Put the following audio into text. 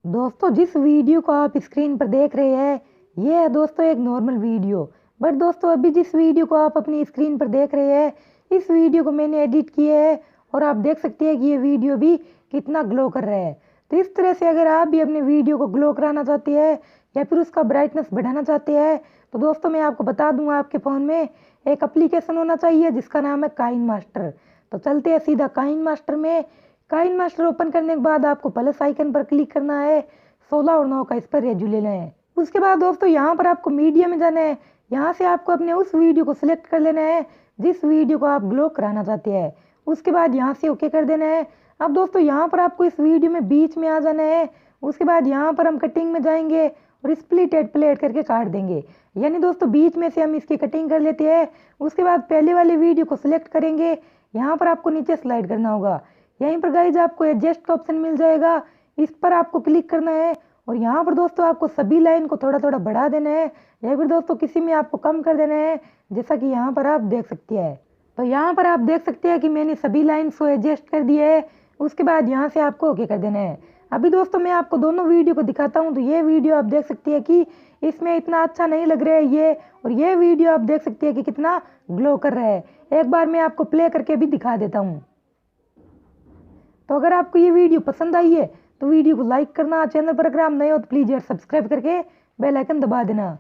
दोस्तों जिस वीडियो को आप स्क्रीन पर देख रहे हैं ये है दोस्तों एक नॉर्मल वीडियो। बट दोस्तों अभी जिस वीडियो को आप अपनी स्क्रीन पर देख रहे हैं इस वीडियो को मैंने एडिट किया है और आप देख सकते हैं कि ये वीडियो भी कितना ग्लो कर रहा है। तो इस तरह से अगर आप भी अपने वीडियो को ग्लो कराना चाहते हैं या फिर उसका ब्राइटनेस बढ़ाना चाहते हैं तो दोस्तों मैं आपको बता दूंगा आपके फ़ोन में एक एप्लीकेशन होना चाहिए जिसका नाम है काइन मास्टर। तो चलते हैं सीधा काइन मास्टर में। काइन मास्टर ओपन करने के बाद आपको प्लस आइकन पर क्लिक करना है, 16 और 9 का इस पर रेजू लेना है। उसके बाद दोस्तों यहाँ पर आपको मीडिया में जाना है। यहाँ से आपको अपने उस वीडियो को सिलेक्ट कर लेना है जिस वीडियो को आप ग्लो कराना चाहते हैं। उसके बाद यहाँ से ओके कर देना है। अब दोस्तों यहाँ पर आपको इस वीडियो में बीच में आ जाना है। उसके बाद यहाँ पर हम कटिंग में जाएंगे और स्प्लिट एड प्लेट करके काट देंगे, यानी दोस्तों बीच में से हम इसकी कटिंग कर लेते हैं। उसके बाद पहले वाली वीडियो को सिलेक्ट करेंगे, यहाँ पर आपको नीचे स्लाइड करना होगा। यहीं पर गाइज आपको एडजस्ट का ऑप्शन मिल जाएगा, इस पर आपको क्लिक करना है और यहाँ पर दोस्तों आपको सभी लाइन को थोड़ा थोड़ा बढ़ा देना है या फिर दोस्तों किसी में आपको कम कर देना है, जैसा कि यहाँ पर आप देख सकते हैं। तो यहाँ पर आप देख सकते हैं कि मैंने सभी लाइन्स को एडजस्ट कर दिया है। उसके बाद यहाँ से आपको ओके कर देना है। अभी दोस्तों मैं आपको दोनों वीडियो को दिखाता हूँ। तो ये वीडियो आप देख सकते हैं कि इसमें इतना अच्छा नहीं लग रहा है ये, और ये वीडियो आप देख सकते हैं कि कितना ग्लो कर रहा है। एक बार मैं आपको प्ले करके भी दिखा देता हूँ। तो अगर आपको ये वीडियो पसंद आई है तो वीडियो को लाइक करना, चैनल पर अगर आप नए हो तो प्लीज़ यार सब्सक्राइब करके बेल आइकन दबा देना।